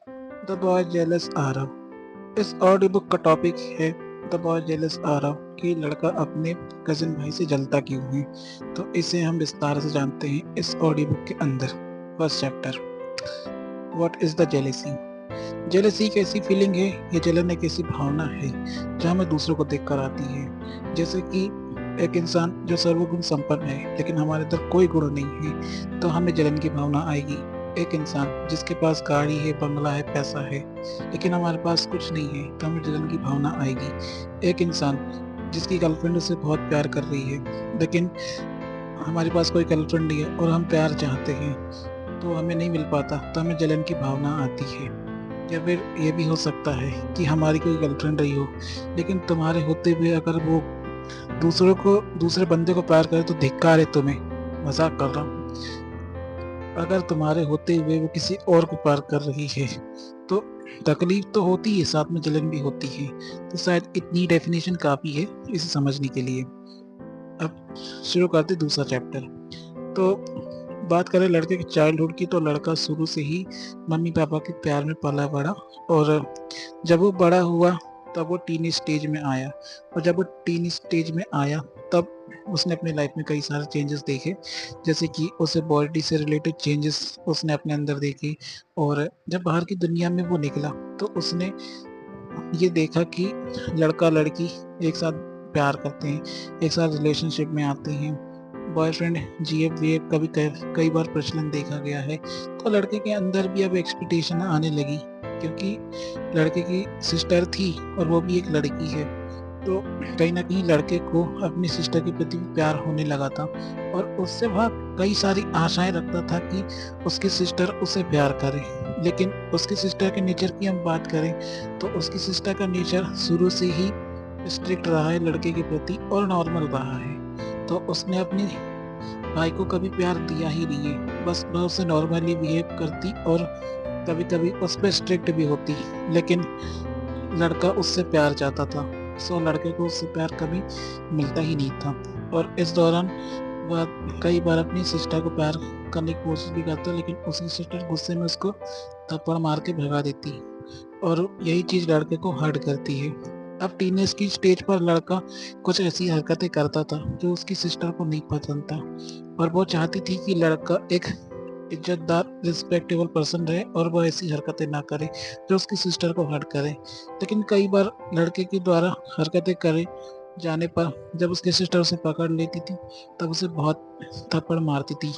The boy jealous Aarav. इस audio book का topic है द बॉय जेलस आरव कि लड़का अपने कजिन भाई से जलता क्यों है। तो इसे हम विस्तार से जानते हैं इस ऑडियो बुक के अंदर। First chapter, what is the jealousy. Jealousy एक ऐसी फीलिंग है, ये जलन एक ऐसी भावना है जो हमें दूसरों को देखकर आती है। जैसे कि एक इंसान जो सर्वगुण संपन्न है लेकिन हमारे अंदर कोई गुण नहीं है तो हमें जलन की भावना आएगी। एक इंसान जिसके पास गाड़ी है, बंगला है, पैसा है लेकिन हमारे पास कुछ नहीं है तो हमें जलन की भावना आएगी। एक इंसान जिसकी गर्लफ्रेंड उसे बहुत प्यार कर रही है लेकिन हमारे पास कोई गर्लफ्रेंड नहीं है और हम प्यार चाहते हैं तो हमें नहीं मिल पाता तो हमें जलन की भावना आती है। या फिर ये भी हो सकता है कि हमारी कोई गर्लफ्रेंड रही हो लेकिन तुम्हारे होते हुए अगर वो दूसरे बंदे को प्यार करे तो धिक्कार है तुम्हें। मजाक कर रहा हूँ। अगर तुम्हारे होते हुए वो किसी और को प्यार कर रही है तो तकलीफ तो होती है, साथ में जलन भी होती है। तो शायद इतनी डेफिनेशन काफ़ी है इसे समझने के लिए। अब शुरू करते दूसरा चैप्टर। तो बात करें लड़के की चाइल्डहुड की तो लड़का शुरू से ही मम्मी पापा के प्यार में पला बड़ा। और जब वो बड़ा हुआ तब वो टीन स्टेज में आया। और जब वो टीन स्टेज में आया तब उसने अपने लाइफ में कई सारे चेंजेस देखे। जैसे कि उसे बॉडी से रिलेटेड चेंजेस उसने अपने अंदर देखे। और जब बाहर की दुनिया में वो निकला तो उसने ये देखा कि लड़का लड़की एक साथ प्यार करते हैं, एक साथ रिलेशनशिप में आते हैं। बॉयफ्रेंड जीएफ वीएफ का भी कई बार प्रचलन देखा गया है। तो लड़के के अंदर भी अब एक्सपेक्टेशन आने लगी क्योंकि लड़के की सिस्टर थी और वो भी एक लड़की है। तो कहीं ना कहीं लड़के को अपनी सिस्टर के प्रति प्यार होने लगा था और उससे वह कई सारी आशाएं रखता था कि उसकी सिस्टर उसे प्यार करे। लेकिन उसकी सिस्टर के नेचर की हम बात करें तो उसकी सिस्टर का नेचर शुरू से ही स्ट्रिक्ट रहा है लड़के के प्रति और नॉर्मल रहा है। तो उसने अपने भाई को कभी प्यार दिया ही नहीं है, बस वह उससे नॉर्मली बिहेव करती और कभी कभी उस पर स्ट्रिक्ट भी होती। लेकिन लड़का उससे प्यार चाहता था, सो लड़के को उससे प्यार कभी मिलता ही नहीं था। और इस दौरान वह कई बार अपनी सिस्टर को प्यार करने की कोशिश भी करता लेकिन उसकी सिस्टर गुस्से में उसको थप्पड़ मार के भगा देती और यही चीज़ लड़के को हर्ट करती है। अब टीनेज की स्टेज पर लड़का कुछ ऐसी हरकतें करता था जो उसकी सिस्टर को नहीं पसंद था और वो चाहती थी कि लड़का एक इज्जतदार रिस्पेक्टेबल पर्सन रहे और वह ऐसी हरकतें ना करे जो उसकी सिस्टर को हर्ट करे। लेकिन कई बार लड़के के द्वारा हरकतें करे जाने पर जब उसकी सिस्टर उसे पकड़ लेती थी तब उसे बहुत थप्पड़ मारती थी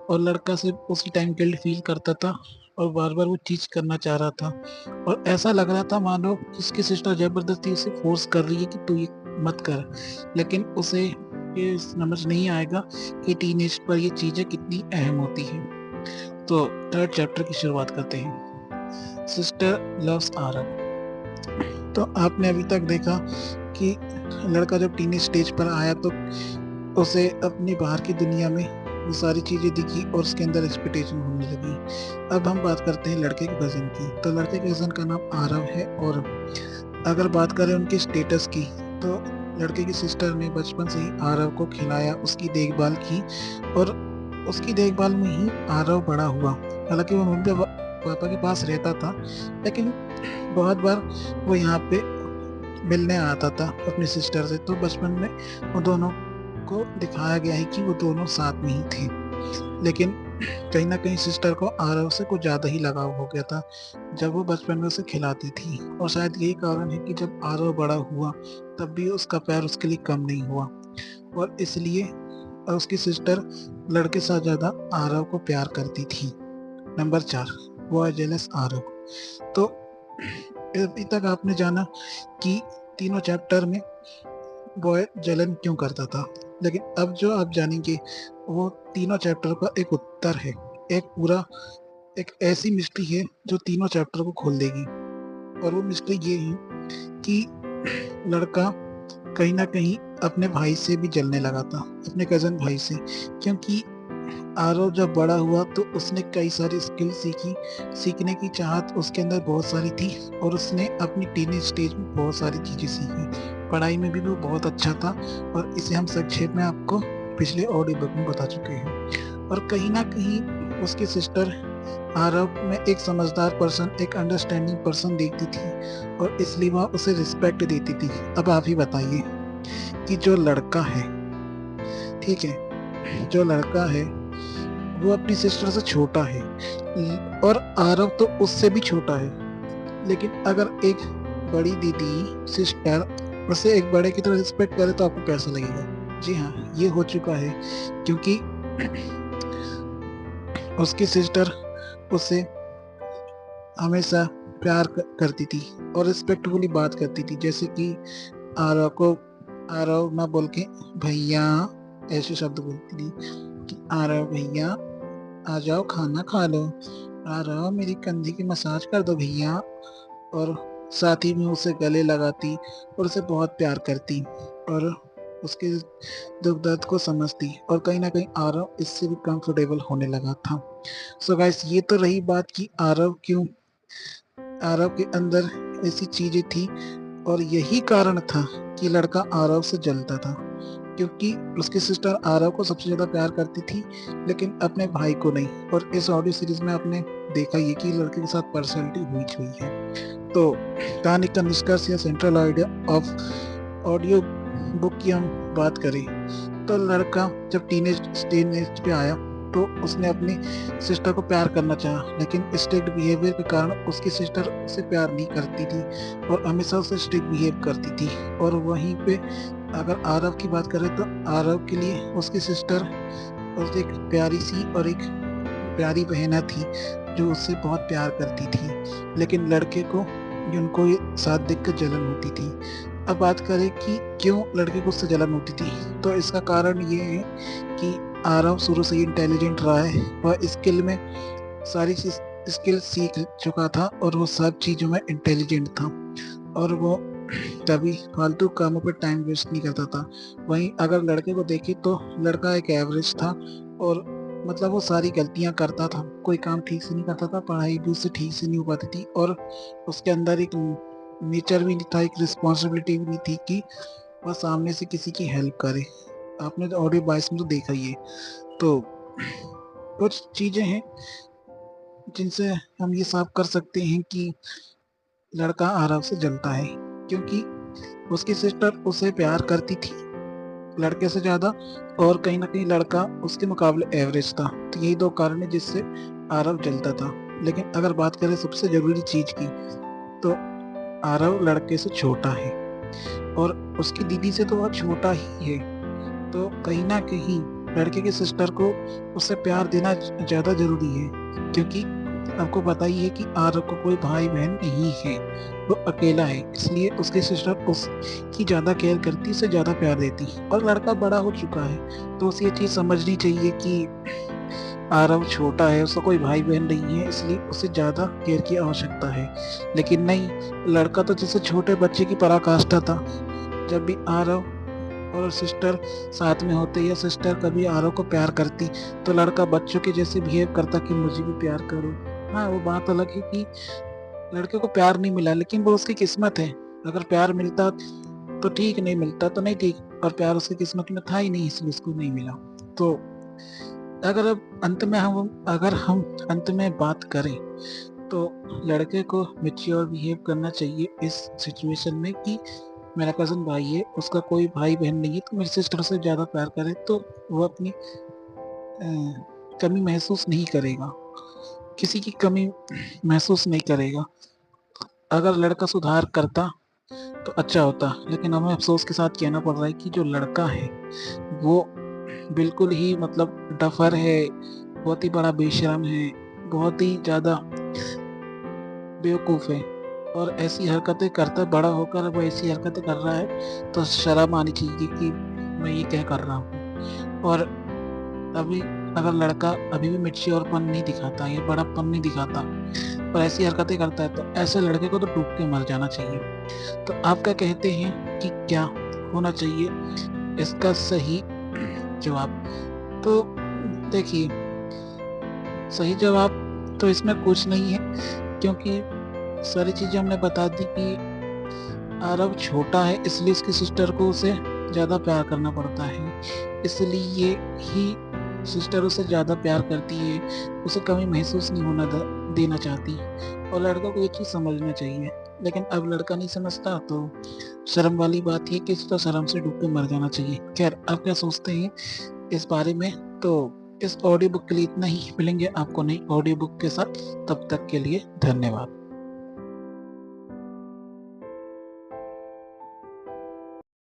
और लड़का सिर्फ उसी टाइम गिल्ट फील करता था और बार बार वो चीज़ करना चाह रहा था। और ऐसा लग रहा था मानो उसकी सिस्टर जबरदस्ती उसे फोर्स कर रही है कि तू ये मत कर। लेकिन उसे ये समझ नहीं आएगा कि टीनेज पर ये चीज़ें कितनी अहम होती हैं। तो थर्ड चैप्टर की शुरुआत करते हैं, सिस्टर लव्स आरव। तो आपने अभी तक देखा कि लड़का जब टीनेज स्टेज पर आया तो उसे अपनी बाहर की दुनिया में वो सारी चीज़ें दिखी और उसके अंदर एक्सपेक्टेशन होने लगी। अब हम बात करते हैं लड़के के कज़न की। तो लड़के के कज़न का नाम आरव है और अगर बात करें उनके स्टेटस की तो लड़के की सिस्टर ने बचपन से ही आरव को खिलाया, उसकी देखभाल की और उसकी देखभाल में ही आरव बड़ा हुआ। हालांकि वो मम्मी पापा के पास रहता था लेकिन बहुत बार वो यहाँ पे मिलने आता था अपनी सिस्टर से। तो बचपन में वो दोनों को दिखाया गया है कि वो दोनों साथ में ही थे। लेकिन कहीं ना कहीं सिस्टर को आरव से कुछ ज़्यादा ही लगाव हो गया था जब वो बचपन में उसे खिलाती थी। और शायद यही कारण है कि जब आरव बड़ा हुआ तब भी उसका प्यार उसके लिए कम नहीं हुआ और इसलिए उसकी सिस्टर लड़के से ज़्यादा आरव को प्यार करती थी। Number 4, boy jealous Aarav. तो अभी तक आपने जाना कि तीनों चैप्टर में बॉय जलन क्यों करता था, लेकिन अब जो आप जानेंगे वो तीनों चैप्टर का एक उत्तर है। एक ऐसी मिस्ट्री है जो तीनों चैप्टर को खोल देगी और वो मिस्ट्री ये है कि लड़का कहीं ना कहीं अपने भाई से भी जलने लगा था, अपने कज़न भाई से। क्योंकि आरव जब बड़ा हुआ तो उसने कई सारी स्किल सीखी, सीखने की चाहत उसके अंदर बहुत सारी थी और उसने अपनी टीनेज स्टेज में बहुत सारी चीज़ें सीखी। पढ़ाई में भी वो बहुत अच्छा था और इसे हम संक्षेप में आपको पिछले ऑडियो बुक में बता चुके हैं। और कहीं ना कहीं उसकी सिस्टर आरव में एक समझदार पर्सन, एक अंडरस्टैंडिंग पर्सन देखती थी और इसलिए वह उसे रिस्पेक्ट देती थी। अब आप ही बताइए कि जो लड़का है, ठीक है, जो लड़का है वो अपनी सिस्टर से छोटा है और आरव तो उससे भी छोटा है, लेकिन अगर एक बड़ी दीदी, सिस्टर उसे एक बड़े की तरह रिस्पेक्ट करे तो आपको कैसा लगेगा? जी हाँ, ये हो चुका है, क्योंकि उसकी सिस्टर उससे हमेशा प्यार करती थी और रिस्पेक्टफुली बात करती थी, जैसे कि आरव को, आरव ना बोल के भैया ऐसे शब्द बोलती थी कि आरव भैया आ जाओ खाना खा लो, आरव मेरी कंधे की मसाज कर दो भैया, और साथ ही में उसे गले लगाती और उसे बहुत प्यार करती और उसके दुख दर्द को समझती, और कहीं ना कहीं आरव इससे भी कंफर्टेबल होने लगा था। सो गाइस, ये तो रही बात कि आरव के अंदर ऐसी चीजें थी, और यही कारण था कि लड़का आरव से जलता था, क्योंकि उसकी सिस्टर आरव को सबसे ज्यादा प्यार करती थी लेकिन अपने भाई को नहीं। और इस ऑडियो सीरीज में आपने देखा ये कि लड़के के साथ पर्सनैलिटी हुई है। तो कहानी का निष्कर्ष या central idea of audio book की हम बात करें तो लड़का जब टीनेज पे आया तो उसने अपनी सिस्टर को प्यार करना चाहा, लेकिन स्ट्रिक्ट बिहेवियर के कारण उसकी सिस्टर उसे प्यार नहीं करती थी और हमेशा उसे स्ट्रिक्ट बिहेव करती थी। और वहीं पे अगर आरव की बात करें तो आरव के लिए उसकी सिस्टर और एक प्यारी सी और एक प्यारी बहना थी जो उससे बहुत प्यार करती थी, लेकिन लड़के को उनको साथ देखकर जलन होती थी। अब बात करें कि क्यों लड़के को उससे जलन होती थी, तो इसका कारण ये है कि आरव शुरू से ही इंटेलिजेंट रहा है, वह स्किल में सारी स्किल सीख चुका था और वो सब चीज़ों में इंटेलिजेंट था और वो कभी फालतू कामों पर टाइम वेस्ट नहीं करता था। वहीं अगर लड़के को देखे तो लड़का एक एवरेज था और मतलब वो सारी गलतियां करता था, कोई काम ठीक से नहीं करता था, पढ़ाई भी उससे ठीक से नहीं हो पाती थी और उसके अंदर एक नेचर भी नहीं था, एक रिस्पॉन्सिबिलिटी भी नहीं थी कि वह सामने से किसी की हेल्प करे। आपने तो ऑडियो 22 में तो देखा ही है। तो कुछ चीजें हैं जिनसे हम ये साफ कर सकते हैं कि लड़का आरव से जलता है, क्योंकि उसकी सिस्टर उसे प्यार करती थी लड़के से ज्यादा, और कहीं ना कहीं लड़का उसके मुकाबले एवरेज था। तो यही दो कारण है जिससे आरव जलता था। लेकिन अगर बात करें सबसे जरूरी चीज की, तो आरव लड़के से छोटा है और उसकी दीदी से तो वह छोटा ही है। तो कहीं ना कहीं लड़के के सिस्टर को उससे प्यार देना ज्यादा जरूरी है, क्योंकि आपको पता ही है कि आरव को कोई भाई बहन नहीं है, वो अकेला है, इसलिए उसकी सिस्टर उसकी ज्यादा केयर करती, उसे ज्यादा प्यार देती। और लड़का बड़ा हो चुका है तो उसे ये चीज समझनी चाहिए कि आरव छोटा है, उसका कोई भाई बहन नहीं है, इसलिए उसे ज्यादा केयर की आवश्यकता है। लेकिन नहीं, लड़का तो जैसे छोटे बच्चे की पराकाष्ठा था। जब भी आरव और सिस्टर साथ में होते या सिस्टर कभी आरव को प्यार करती तो लड़का बच्चों के जैसे बिहेव करता कि मुझे भी प्यार करो। हाँ, वो बात अलग है कि लड़के को प्यार नहीं मिला, लेकिन वो उसकी किस्मत है। अगर प्यार मिलता तो ठीक, नहीं मिलता तो नहीं ठीक, और प्यार उसकी किस्मत में था ही नहीं इसलिए उसको नहीं मिला। तो अगर हम अंत में बात करें तो लड़के को मैच्योर बिहेव करना चाहिए इस सिचुएशन में कि मेरा कजन भाई है, उसका कोई भाई बहन नहीं है, तो मेरी सिस्टर से ज़्यादा प्यार करे तो वो अपनी कमी महसूस नहीं करेगा, किसी की कमी महसूस नहीं करेगा। अगर लड़का सुधार करता तो अच्छा होता, लेकिन हमें अफसोस के साथ कहना पड़ रहा है कि जो लड़का है वो बिल्कुल ही मतलब डफर है, बहुत ही बड़ा बेशरम है, बहुत ही ज़्यादा बेवकूफ़ है और ऐसी हरकतें करता है। बड़ा होकर वो ऐसी हरकतें कर रहा है तो शर्म आनी चाहिए कि मैं ये क्या कर रहा हूँ। और अभी अगर लड़का अभी भी मैच्योरपन नहीं दिखाता, ये बड़ापन नहीं दिखाता और ऐसी हरकतें करता है तो ऐसे लड़के को तो डूब के मर जाना चाहिए। तो आप क्या कहते हैं कि क्या होना चाहिए इसका सही जवाब? तो देखिए, सही जवाब तो इसमें कुछ नहीं है, क्योंकि सारी चीज़ें हमने बता दी कि आरव छोटा है इसलिए उसकी सिस्टर को उसे ज़्यादा प्यार करना पड़ता है, इसलिए ही सिस्टर उसे ज़्यादा प्यार करती है, उसे कमी महसूस नहीं होना देना चाहती, और लड़का को ये चीज़ समझना चाहिए। लेकिन अब लड़का नहीं समझता, तो शर्म वाली बात ये कि इसे तो शर्म से डूब के मर जाना चाहिए। खैर, आप क्या सोचते हैं इस बारे में? तो इस ऑडियो बुक के लिए इतना ही। मिलेंगे आपको नई ऑडियो बुक के साथ, तब तक के लिए धन्यवाद।